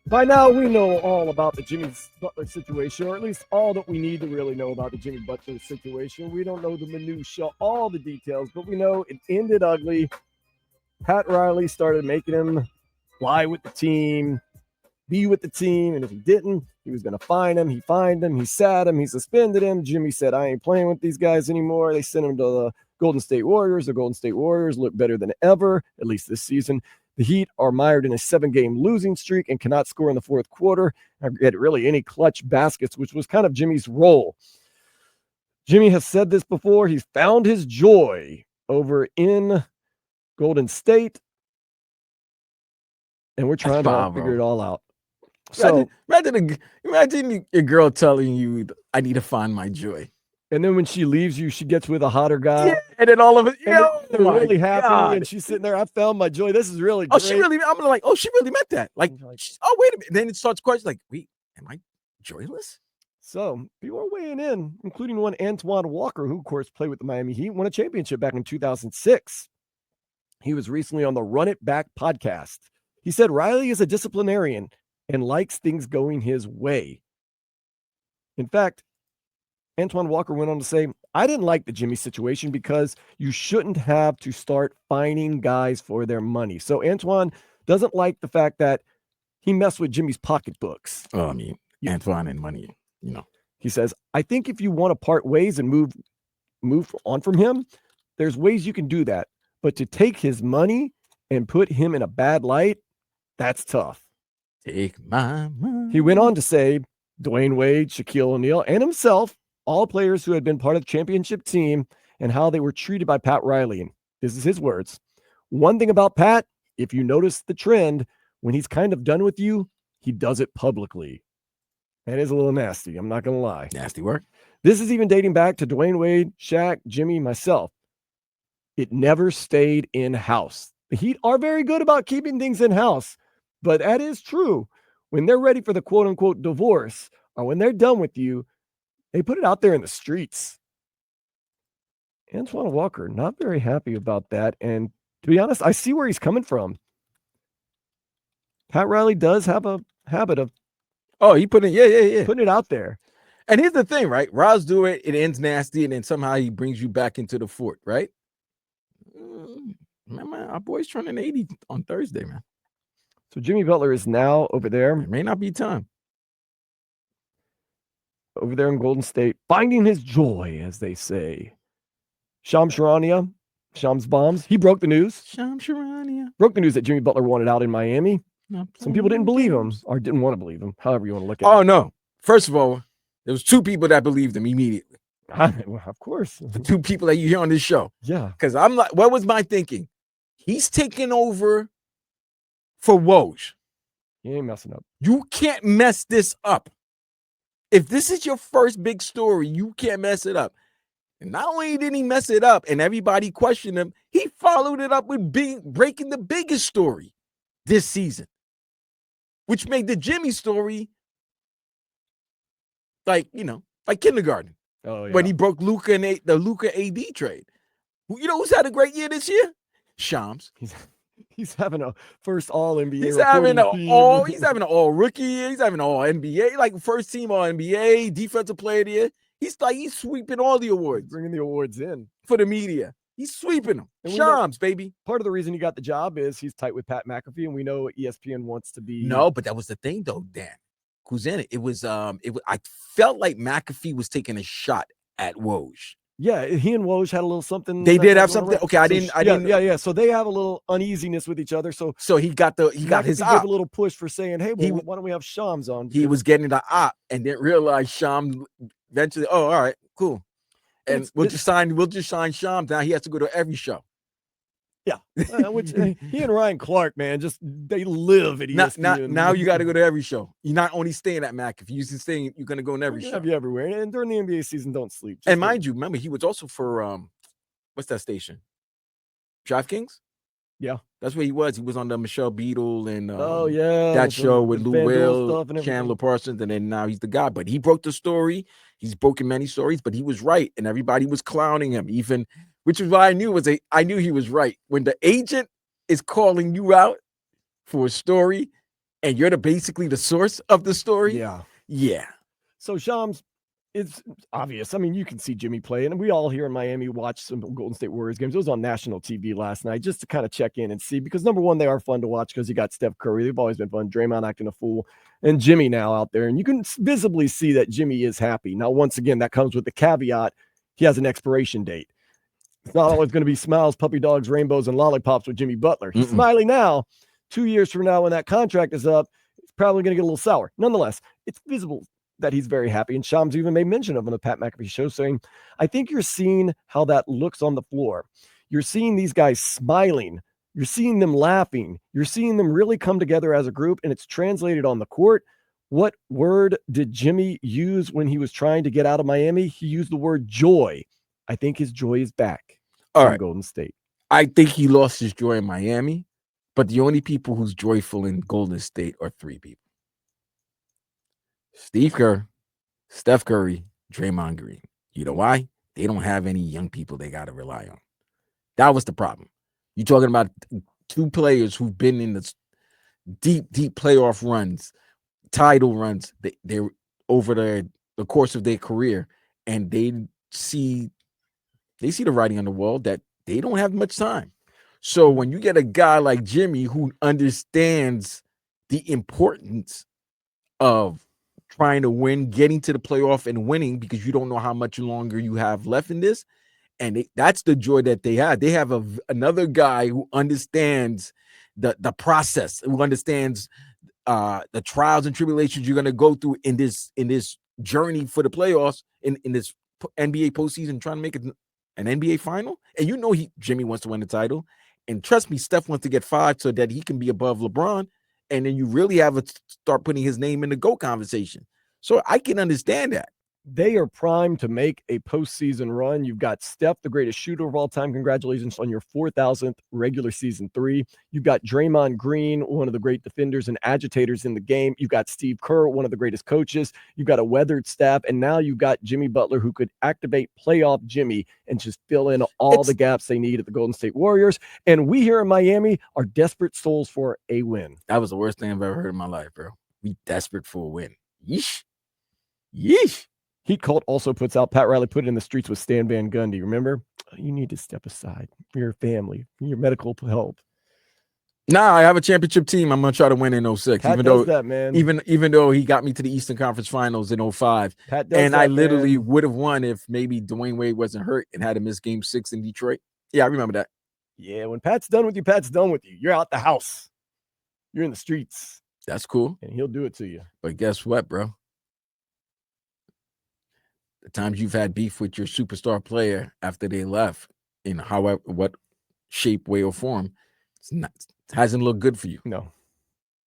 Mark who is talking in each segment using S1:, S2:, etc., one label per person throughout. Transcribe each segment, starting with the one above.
S1: By now, we know all about the Jimmy Butler situation, or at least all that we need to really know about the Jimmy Butler situation. We don't know the minutiae, all the details, but we know it ended ugly. Pat Riley started making him fly with the team, be with the team, and if he didn't, he was going to fine him. He fined him, he sat him, he suspended him. Jimmy said, I ain't playing with these guys anymore. They sent him to the Golden State Warriors. The Golden State Warriors look better than ever, at least this season. The Heat are mired in a 7-game losing streak and cannot score in the fourth quarter or get really any clutch baskets, which was kind of Jimmy's role. Jimmy has said this before. He's found his joy over in Golden State, and we're trying to figure it all out.
S2: So imagine a girl telling you, I need to find my joy.
S1: And then when she leaves you, she gets with a hotter guy.
S2: Yeah, and then all of it,
S1: they're really happy. And she's sitting there, I found my joy. This is really great.
S2: I'm like, she really meant that. Like, oh, wait a minute. And then it starts questioning, like, wait, am I joyless?
S1: So people are weighing in, including one Antoine Walker, who, of course, played with the Miami Heat, won a championship back in 2006. He was recently on the Run It Back podcast. He said Riley is a disciplinarian and likes things going his way. In fact, Antoine Walker went on to say, I didn't like the Jimmy situation because you shouldn't have to start fining guys for their money. So Antoine doesn't like the fact that he messed with Jimmy's pocketbooks.
S2: Oh, I mean, Antoine and money,
S1: He says, I think if you want to part ways and move on from him, there's ways you can do that. But to take his money and put him in a bad light, that's tough.
S2: Take my money.
S1: He went on to say, Dwayne Wade, Shaquille O'Neal, and himself, all players who had been part of the championship team and how they were treated by Pat Riley. And this is his words. One thing about Pat, if you notice the trend, when he's kind of done with you, he does it publicly. That is a little nasty. I'm not going to lie.
S2: Nasty work.
S1: This is even dating back to Dwayne Wade, Shaq, Jimmy, myself. It never stayed in-house. The Heat are very good about keeping things in-house, but that is true. When they're ready for the quote-unquote divorce, or when they're done with you, they put it out there in the streets. Antoine Walker, not very happy about that. And to be honest, I see where he's coming from. Pat Riley does have a habit of putting it out there.
S2: And here's the thing, right? Roz do it, it ends nasty, and then somehow he brings you back into the fort, right? Man, our boy's turning 80 on Thursday, man.
S1: So Jimmy Butler is now over there.
S2: It may not be time.
S1: Over there in Golden State, finding his joy, as they say. Shams Charania, Shams Bombs, he broke the news.
S2: Shams Charania.
S1: Broke the news that Jimmy Butler wanted out in Miami. Some people didn't believe him, or didn't want to believe him, however you want to look at it.
S2: Oh, no. First of all, there was 2 people that believed him immediately.
S1: Well, of course.
S2: The 2 people that you hear on this show.
S1: Yeah.
S2: Because I'm like, what was my thinking? He's taking over for Woj.
S1: He ain't messing up.
S2: You can't mess this up. If this is your first big story, you can't mess it up. And not only did he mess it up and everybody questioned him, he followed it up with breaking the biggest story this season, which made the Jimmy story like kindergarten.
S1: Oh, yeah.
S2: When he broke Luka and the Luka AD trade. You know who's had a great year this year? Shams.
S1: He's having a first all NBA.
S2: He's having an all rookie. He's having an all NBA, like first team all NBA, defensive player of the year. He's sweeping all the awards.
S1: Bringing the awards in
S2: for the media. He's sweeping them. Shams, baby.
S1: Part of the reason he got the job is he's tight with Pat McAfee, and we know ESPN wants to be.
S2: No, but that was the thing, though, Dan. Who's in it? It was. I felt like McAfee was taking a shot at Woj.
S1: Yeah, he and Woj had a little something.
S2: They did have something. Okay, I didn't.
S1: Yeah. So they have a little uneasiness with each other. So
S2: he got his op.
S1: Give a little push for saying, "Hey, why don't we have Shams on?"
S2: He was getting the op and didn't realize Shams eventually. Oh, all right, cool. And we'll just sign Shams. Now he has to go to every show.
S1: Yeah, which he and Ryan Clark, man, they live at ESPN.
S2: Now you got to go to every show. You're not only staying at Mac. If you're saying you're going to go in every show.
S1: Have you everywhere. And during the NBA season, don't sleep.
S2: And mind you, remember, he was also for, what's that station? DraftKings?
S1: Yeah.
S2: That's where he was. He was on the Michelle Beadle and
S1: that
S2: show with Lou Will, Chandler Parsons, and then now he's the guy. But he broke the story. He's broken many stories, but he was right, and everybody was clowning him. Which is why I knew he was right. When the agent is calling you out for a story, and you're basically the source of the story.
S1: Yeah.
S2: Yeah.
S1: So Shams, it's obvious. I mean, you can see Jimmy play, and we all here in Miami watched some Golden State Warriors games. It was on national TV last night just to kind of check in and see, because number one, they are fun to watch because you got Steph Curry. They've always been fun. Draymond acting a fool, and Jimmy now out there. And you can visibly see that Jimmy is happy. Now, once again, that comes with the caveat he has an expiration date. It's not always going to be smiles, puppy dogs, rainbows, and lollipops with Jimmy Butler. He's smiling now. 2 years from now, when that contract is up, it's probably going to get a little sour. Nonetheless, it's visible that he's very happy. And Shams even made mention of him on the Pat McAfee show, saying, I think you're seeing how that looks on the floor. You're seeing these guys smiling. You're seeing them laughing. You're seeing them really come together as a group, and it's translated on the court. What word did Jimmy use when he was trying to get out of Miami? He used the word joy. I think his joy is back in Golden State.
S2: I think he lost his joy in Miami, but the only people who's joyful in Golden State are 3 people. Steve Kerr, Steph Curry, Draymond Green. You know why? They don't have any young people they got to rely on. That was the problem. You're talking about 2 players who've been in the deep playoff runs, title runs. They're over the course of their career, and they see the writing on the wall that they don't have much time. So when you get a guy like Jimmy who understands the importance of trying to win, getting to the playoff and winning, because you don't know how much longer you have left in this. And that's the joy that they have. They have another guy who understands the process, who understands the trials and tribulations you're going to go through in this journey for the playoffs, in this NBA postseason, trying to make it an NBA final. And you know Jimmy wants to win the title. And trust me, Steph wants to get 5 so that he can be above LeBron. And then you really have to start putting his name in the GOAT conversation. So I can understand that.
S1: They are primed to make a postseason run. You've got Steph, the greatest shooter of all time. Congratulations on your 4,000th regular season 3. You've got Draymond Green, one of the great defenders and agitators in the game. You've got Steve Kerr, one of the greatest coaches. You've got a weathered staff. And now you've got Jimmy Butler, who could activate playoff Jimmy and just fill in all the gaps they need at the Golden State Warriors. And we here in Miami are desperate souls for a win.
S2: That was the worst thing I've ever heard in my life, bro. We desperate for a win. Yeesh. Yeesh.
S1: Heat Cult also puts out, Pat Riley put it in the streets with Stan Van Gundy. Remember? You need to step aside for your family, for your medical help.
S2: Nah, I have a championship team. I'm going to try to win in 06.
S1: Pat does that, man.
S2: Even though he got me to the Eastern Conference Finals in 05.
S1: Pat does
S2: and
S1: that,
S2: I literally
S1: man.
S2: would have won if maybe Dwayne Wade wasn't hurt and had to miss game 6 in Detroit. Yeah, I remember that.
S1: Yeah, when Pat's done with you, Pat's done with you. You're out the house. You're in the streets.
S2: That's cool.
S1: And he'll do it to you.
S2: But guess what, bro? The times you've had beef with your superstar player after they left, in however, what shape, way, or form, it hasn't looked good for you.
S1: No.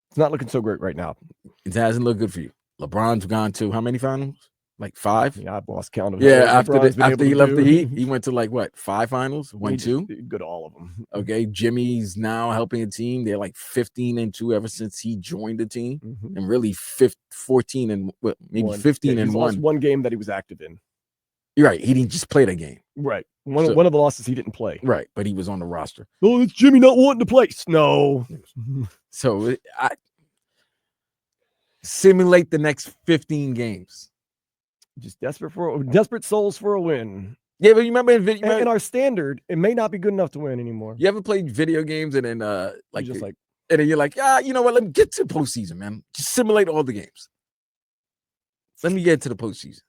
S1: It's not looking so great right now.
S2: It hasn't looked good for you. LeBron's gone to how many finals? Like 5?
S1: Yeah, I've lost count of
S2: Yeah, after he left the Heat, he went to like what, 5 finals? 2?
S1: Good, all of them.
S2: Okay, Jimmy's now helping a team. They're like 15-2 ever since he joined the team, and really 14 and maybe 15 and 1.
S1: Lost one game that he was active in.
S2: You're right. He didn't just play that game.
S1: Right. One of the losses he didn't play.
S2: Right, but he was on the roster.
S1: Oh, it's Jimmy not wanting to play. No.
S2: So I simulate the next 15 games.
S1: Just desperate souls for a win.
S2: Yeah, but you remember
S1: in our standard, it may not be good enough to win anymore.
S2: You ever played video games and then and then you're like, you know what? Let me get to the postseason, man. Just simulate all the games. Let me get to the postseason.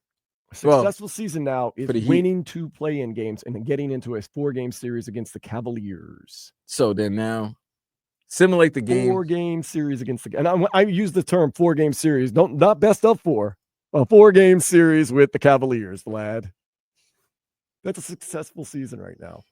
S1: A successful season now is winning 2 play-in games and then getting into a 4-game series against the Cavaliers.
S2: So then now, simulate the game.
S1: 4-game series against the, and I use the term 4-game series. Not best of 4. A 4-game series with the Cavaliers, Vlad. That's a successful season right now.